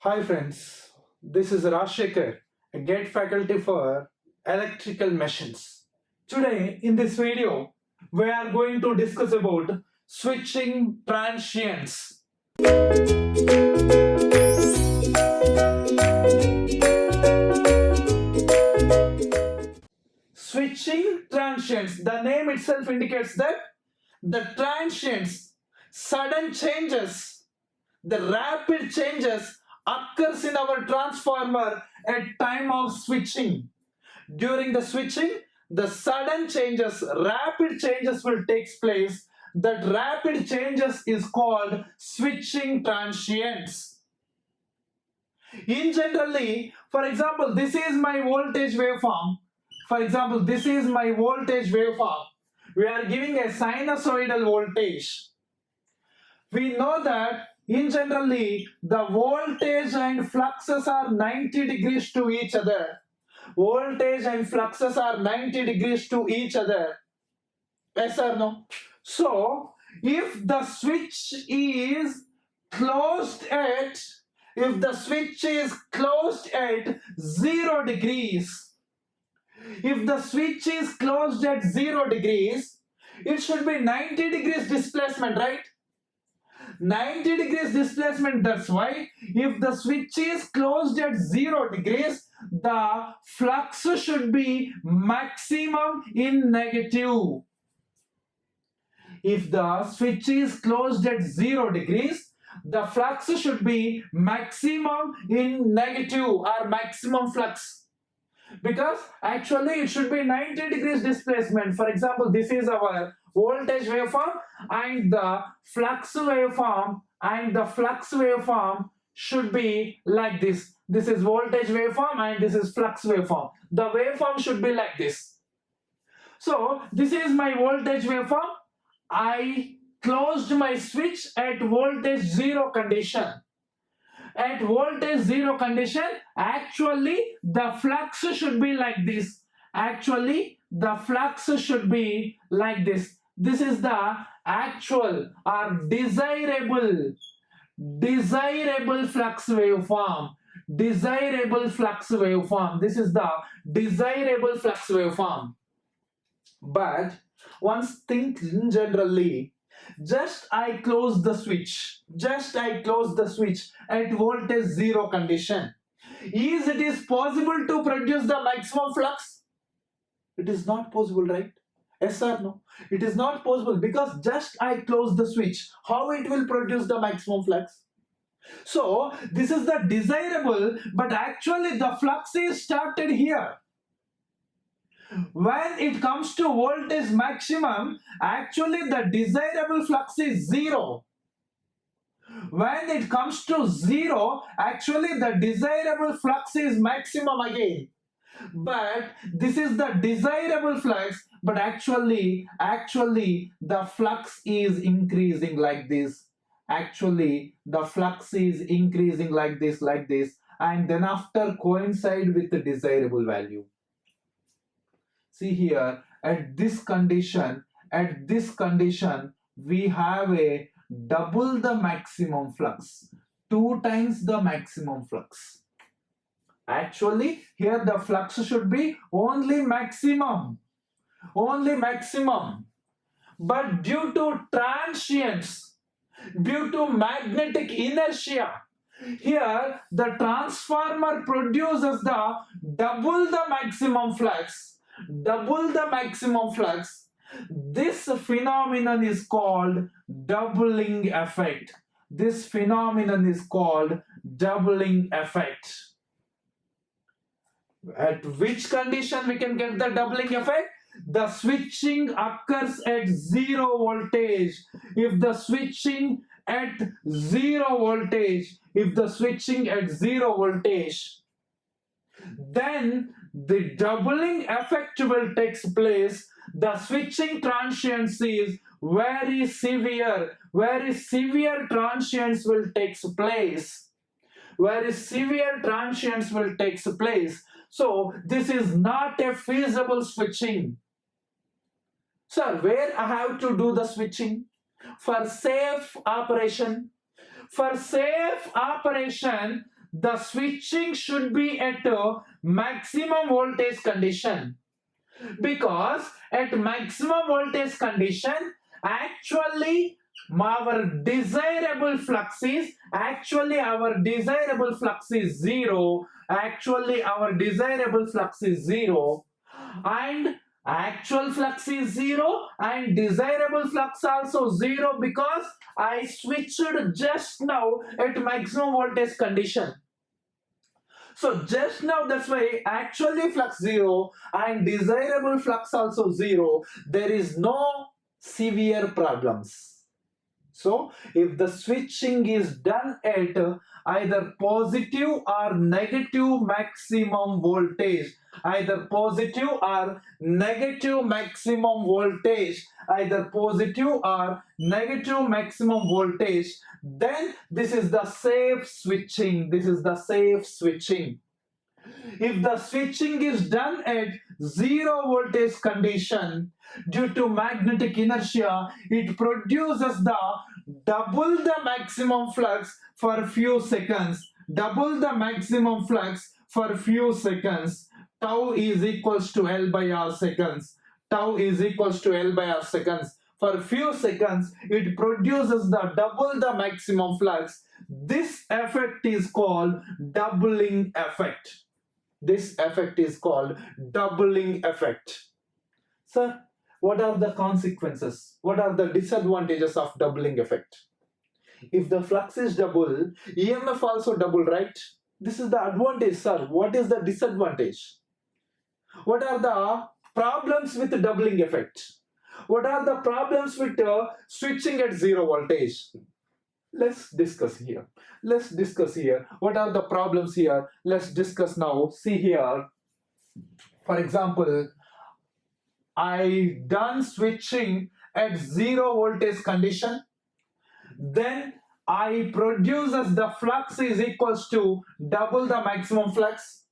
Hi friends, this is Rashekar, a GET faculty for electrical machines. Today in this video, we are going to discuss about switching transients. Switching transients, the name itself indicates that the transients, sudden changes, the rapid changes occurs in our transformer at time of switching. During the switching, the sudden changes, rapid changes will take place. That rapid changes is called switching transients. In generally, for example, this is my voltage waveform. For example, this is my voltage waveform. We are giving a sinusoidal voltage. We know that in generally the voltage and fluxes are 90 degrees to each other. Voltage and fluxes are 90 degrees to each other. Yes or no? So if the switch is closed at 0 degrees, if the switch is closed at 0 degrees, it should be 90 degrees displacement, right? 90 degrees displacement. That's why if the switch is closed at 0 degrees, the flux should be maximum in negative. If the switch is closed at 0 degrees, the flux should be maximum in negative or maximum flux. Because actually it should be 90 degrees displacement. For example, this is our voltage waveform and the flux waveform should be like this. This is voltage waveform and this is flux waveform. The waveform should be like this. So this is my voltage waveform. I closed my switch at voltage 0 condition. At voltage 0 condition, actually the flux should be like this. Actually the flux should be like this. This is the actual or desirable flux waveform. Desirable flux waveform. This is the desirable flux waveform. But once think generally, just I close the switch at voltage 0 condition. Is it possible to produce the maximum flux? It is not possible, right? Yes or no? It is not possible because just I close the switch. How it will produce the maximum flux? So this is the desirable, but actually the flux is started here. When it comes to voltage maximum, actually the desirable flux is 0. When it comes to 0, actually the desirable flux is maximum again. But this is the desirable flux, but actually the flux is increasing like this. Actually the flux is increasing like this, and then after coincide with the desirable value. See here, at this condition, we have a double the maximum flux, 2 times the maximum flux. Actually, here the flux should be only maximum. But due to transients, due to magnetic inertia, here the transformer produces the double the maximum flux. This phenomenon is called doubling effect. At which condition we can get the doubling effect? The switching occurs at 0 voltage. If the switching at 0 voltage, then the doubling effect will take place. The switching transients is very severe. Transients will take place. So this is not a feasible switching. Sir, where I have to do the switching? For safe operation, the switching should be at a maximum voltage condition, because at maximum voltage condition actually our desirable flux is zero. Actually our desirable flux is zero, and actual flux is zero and desirable flux also zero, because I switched just now at maximum voltage condition. So just now, that's why actually flux zero and desirable flux also zero. There is no severe problems. So if the switching is done at either positive or negative maximum voltage, either positive or negative maximum voltage, either positive or negative maximum voltage, then this is the safe switching. This is the safe switching. If the switching is done at zero voltage condition, due to magnetic inertia, it produces the double the maximum flux for few seconds. Double the maximum flux for few seconds. Tau is equals to L by R seconds. Tau is equals to L by R seconds. For few seconds, it produces the double the maximum flux. This effect is called doubling effect. This effect is called doubling effect. Sir, what are the consequences? What are the disadvantages of doubling effect? If the flux is double, EMF also double, right? This is the advantage, sir. What is the disadvantage? What are the problems with the doubling effect? What are the problems with switching at zero voltage? Let's discuss here. Let's discuss here. What are the problems here? Let's discuss now. See here. For example, I done switching at zero voltage condition. Then I produces the flux is equals to double the maximum flux.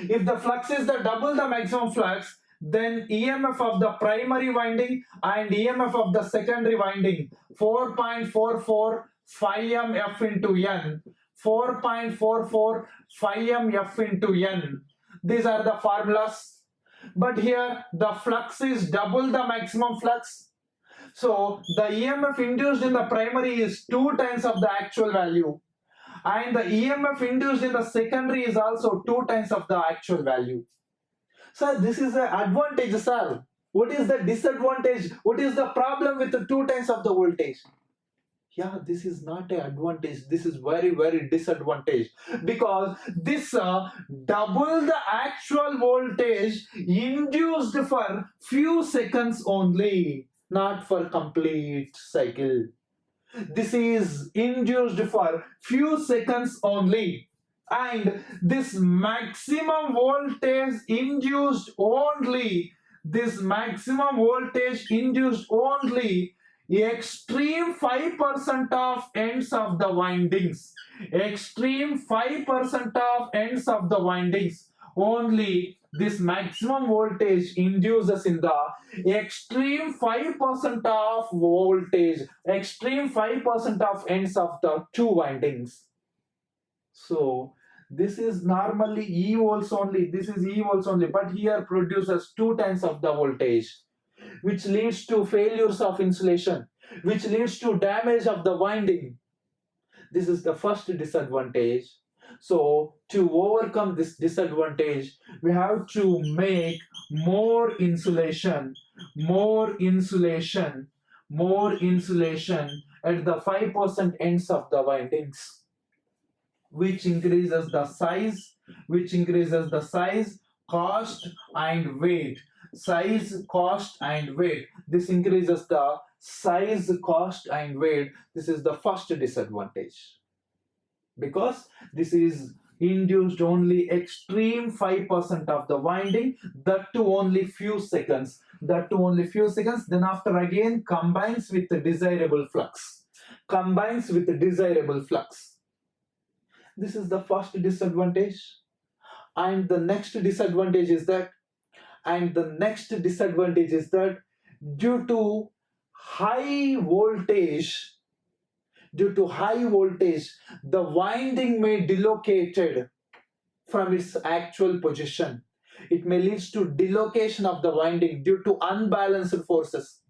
If the flux is the double the maximum flux, then EMF of the primary winding and EMF of the secondary winding 4.44 phi m F into N, 4.44 phi m F into N. These are the formulas. But here the flux is double the maximum flux. So the EMF induced in the primary is 2 times of the actual value. And the EMF induced in the secondary is also 2 times of the actual value. Sir, this is the advantage, sir. What is the disadvantage? What is the problem with the 2 times of the voltage? Yeah, this is not an advantage. This is very, very disadvantage, because this double the actual voltage induced for few seconds only, not for complete cycle. This is induced for few seconds only, and this maximum voltage induced only, extreme 5% of ends of the windings, extreme 5% of ends of the windings, only this maximum voltage induces in the extreme 5% of voltage, extreme 5% of ends of the two windings. So this is normally E volts only, this is E volts only, but here produces 2 times of the voltage, which leads to failures of insulation, which leads to damage of the winding. This is the first disadvantage. So to overcome this disadvantage, we have to make more insulation at the 5% ends of the windings, which increases the size, cost and weight. Size, cost and weight. This increases the size, cost and weight. This is the first disadvantage, because this is induced only extreme 5% of the winding, that too only few seconds. Then after again combines with the desirable flux. This is the first disadvantage. And the next disadvantage is that due to high voltage, Due to high voltage, the winding may delocated from its actual position. It may lead to delocation of the winding due to unbalanced forces.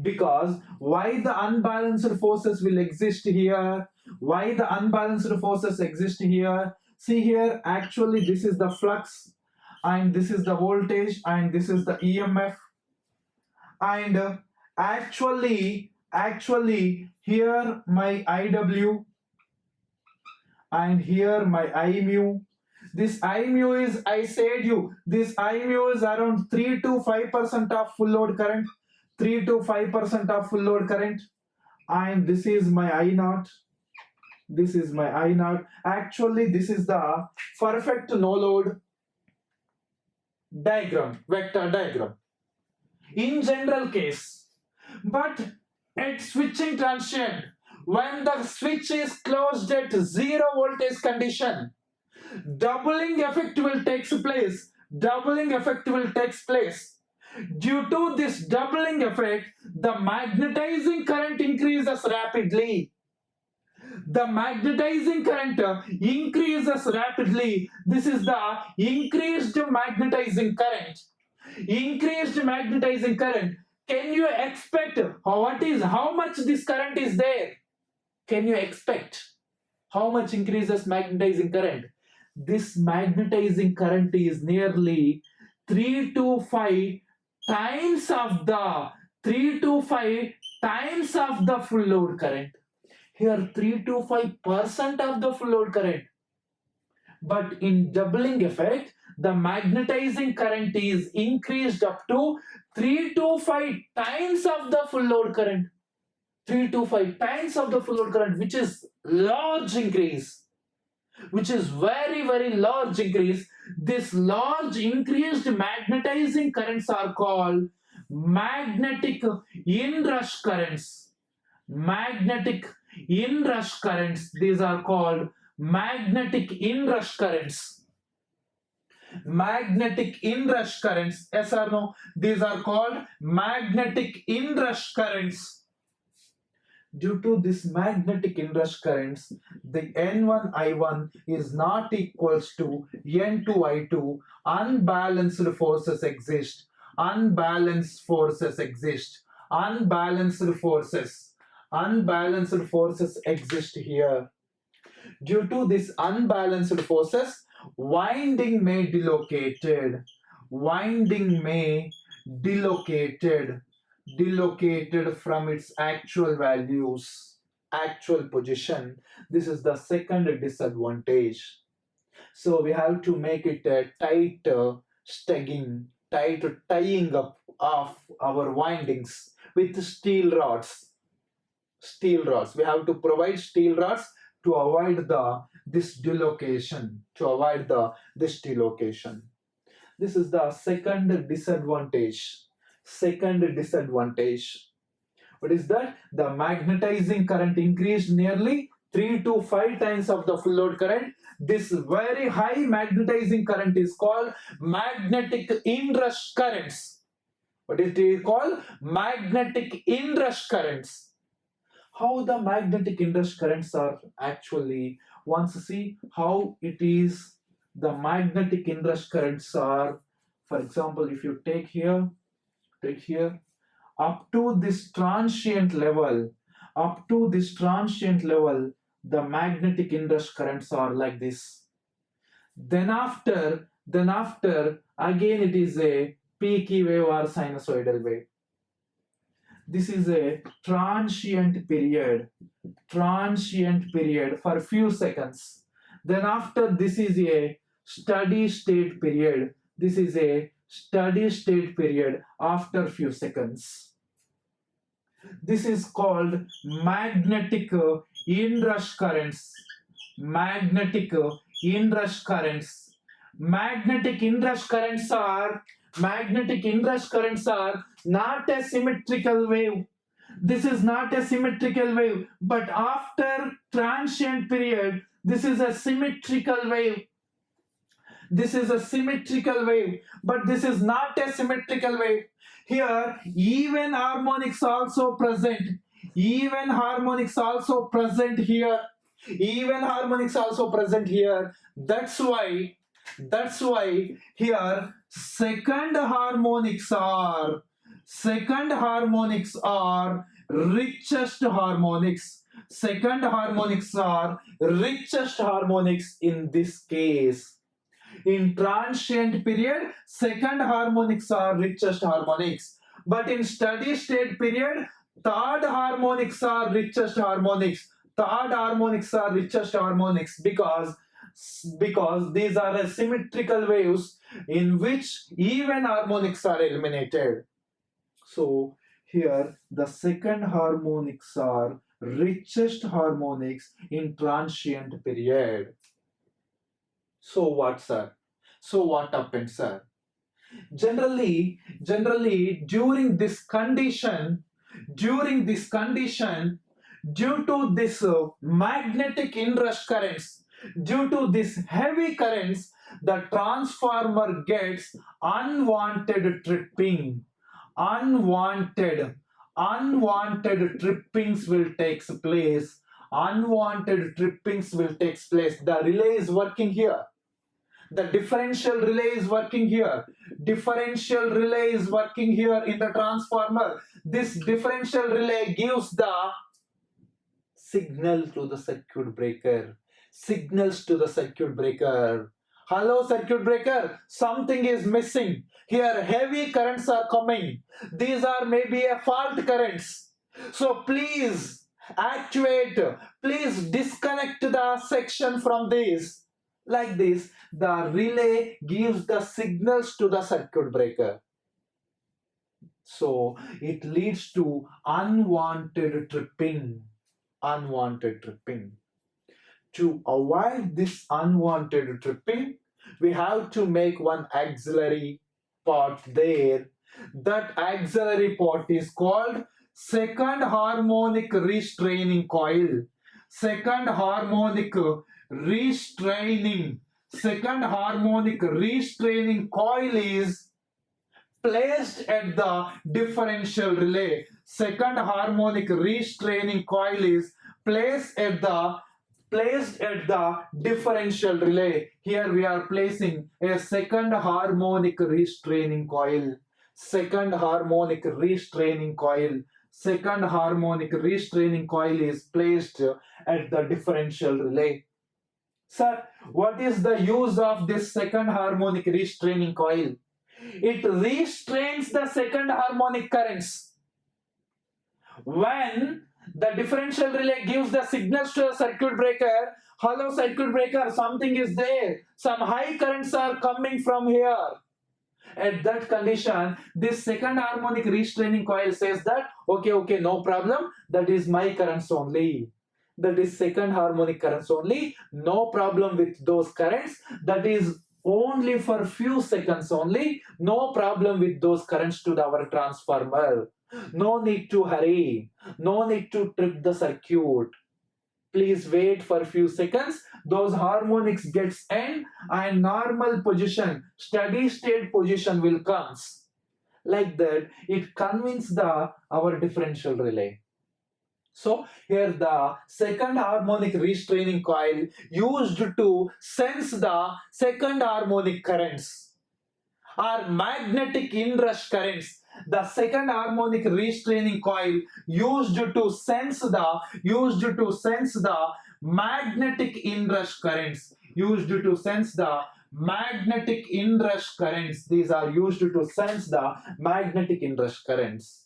Because why the unbalanced forces will exist here? Why the unbalanced forces exist here? See here, actually this is the flux and this is the voltage and this is the EMF, and actually here my IW and here my I mu. This I mu is, I said you, this I mu is around 3 to 5% of full load current, 3 to 5% of full load current, and this is my I naught. This is my I naught. Actually, this is the perfect no load diagram, vector diagram. In general case, but at switching transient, when the switch is closed at zero voltage condition, doubling effect will take place. Doubling effect will take place. Due to this doubling effect, the magnetizing current increases rapidly. The magnetizing current increases rapidly. This is the increased magnetizing current. Increased magnetizing current. Can you expect how much this current is there? Can you expect how much increases magnetizing current? This magnetizing current is nearly 3 to 5 times of the 3 to 5 times of the full load current. Here 3 to 5% of the full load current. But in doubling effect, the magnetizing current is increased up to 3 to 5 times of the full load current. 3 to 5 times of the full load current, which is large increase, which is very large increase. This large increased magnetizing currents are called magnetic inrush currents. Magnetic inrush currents, these are called magnetic inrush currents. Magnetic inrush currents, yes or no? These are called magnetic inrush currents. Due to this magnetic inrush currents, the N1I1 is not equals to N2I2. Unbalanced forces exist. Unbalanced forces exist. Unbalanced forces exist here. Due to this unbalanced forces, winding may delocated. Winding may delocated from its actual values, actual position. This is the second disadvantage. So we have to make it a tight tying up of our windings with steel rods. Steel rods. We have to provide steel rods to avoid this dislocation. This is the second disadvantage. What is that? The magnetizing current increased nearly 3 to 5 times of the full load current. This very high magnetizing current is called magnetic inrush currents. What is it called? Magnetic inrush currents. How the magnetic inrush currents are actually, once see how it is, the magnetic inrush currents are, for example, if you take here, up to this transient level, the magnetic inrush currents are like this. Then after, again it is a peaky wave or sinusoidal wave. This is a transient period for few seconds. Then after, this is a steady state period. This is a steady state period after few seconds. This is called magnetic inrush currents. Magnetic inrush currents are not a symmetrical wave. This is not a symmetrical wave, but after transient period, this is a symmetrical wave. This is a symmetrical wave, but this is not a symmetrical wave. Here, even harmonics also present. even harmonics also present here. Even harmonics also present here. That's why here second harmonics are richest harmonics. Second harmonics are richest harmonics in this case. In transient period, second harmonics are richest harmonics. But in steady state period, third harmonics are richest harmonics. Third harmonics are richest harmonics because these are symmetrical waves in which even harmonics are eliminated. So here the second harmonics are richest harmonics in transient period. So what, sir? So what happened, sir? Generally, during this condition, due to this magnetic inrush currents, due to this heavy currents, the transformer gets unwanted tripping. Unwanted trippings will take place. Unwanted trippings will take place. The relay is working here. The differential relay is working here. Differential relay is working here in the transformer. This differential relay gives the signal to the circuit breaker. Signals to the circuit breaker. Hello, circuit breaker. Something is missing. Here, heavy currents are coming. These are maybe a fault currents. So please actuate. Please disconnect the section from this. Like this, the relay gives the signals to the circuit breaker. So it leads to unwanted tripping. Unwanted tripping. To avoid this unwanted tripping, we have to make one auxiliary part there. That auxiliary part is called second harmonic restraining coil. Second harmonic restraining coil is placed at the differential relay. Second harmonic restraining coil is placed at the differential relay. Here we are placing a second harmonic restraining coil. Second harmonic restraining coil. Second harmonic restraining coil is placed at the differential relay. Sir, what is the use of this second harmonic restraining coil? It restrains the second harmonic currents. When the differential relay gives the signals to the circuit breaker, hello circuit breaker, something is there. Some high currents are coming from here. At that condition, this second harmonic restraining coil says that, okay, no problem, that is my currents only. That is second harmonic currents only, no problem with those currents. That is only for few seconds only, no problem with those currents to our transformer. No need to hurry, no need to trip the circuit. Please wait for a few seconds. Those harmonics gets end and normal position, steady state position will comes. Like that, it convinces our differential relay. So here the second harmonic restraining coil used to sense the second harmonic currents or magnetic inrush currents. The second harmonic restraining coil used to sense the magnetic inrush currents. Used to sense the magnetic inrush currents. These are used to sense the magnetic inrush currents.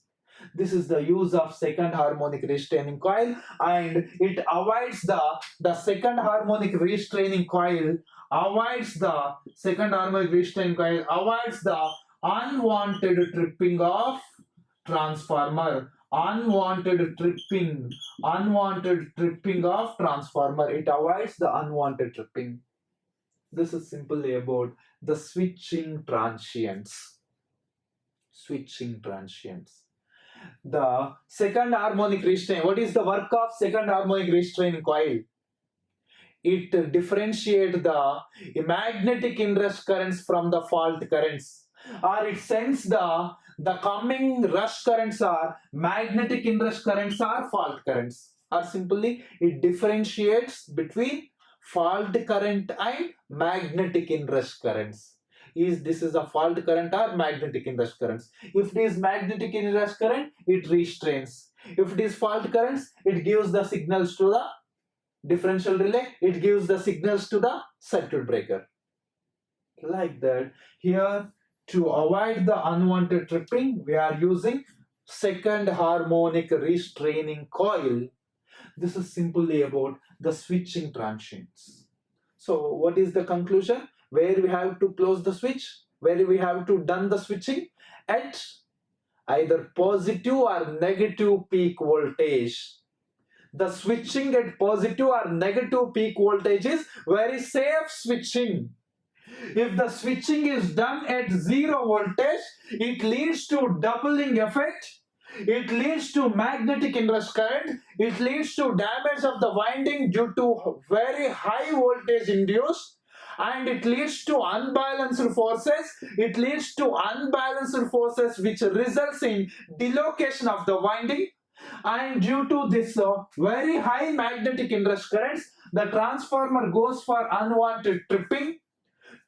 This is the use of second harmonic restraining coil, and it avoids the second harmonic restraining coil avoids the unwanted tripping of transformer. Unwanted tripping of transformer. It avoids the unwanted tripping. This is simply about the switching transients. Switching transients. The second harmonic restraining. What is the work of second harmonic restraining coil? It differentiates the magnetic inrush currents from the fault currents. or it sends the coming rush currents are magnetic inrush currents or fault currents, or simply it differentiates between fault current and magnetic inrush currents. Is this is a fault current or magnetic inrush currents? If it is magnetic inrush current, it restrains. If it is fault currents, it gives the signals to the differential relay, it gives the signals to the circuit breaker. Like that, here to avoid the unwanted tripping, we are using second harmonic restraining coil. This is simply about the switching transients. So what is the conclusion? Where we have to close the switch, where we have to done the switching at either positive or negative peak voltage. The switching at positive or negative peak voltage is very safe switching. If the switching is done at zero voltage, it leads to doubling effect. It leads to magnetic inrush current. It leads to damage of the winding due to very high voltage induced. And it leads to unbalanced forces. It leads to unbalanced forces which results in dislocation of the winding. And due to this very high magnetic inrush currents, the transformer goes for unwanted tripping.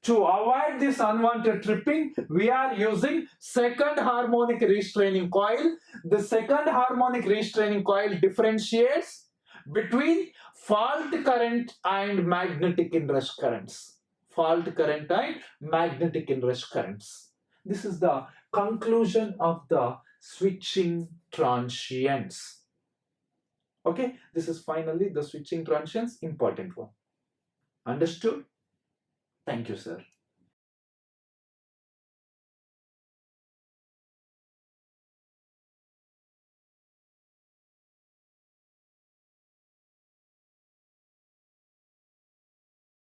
To avoid this unwanted tripping, we are using second harmonic restraining coil. The second harmonic restraining coil differentiates between fault current and magnetic inrush currents. Fault current and magnetic inrush currents. This is the conclusion of the switching transients. Okay, this is finally the switching transients, important one. Understood? Thank you, sir.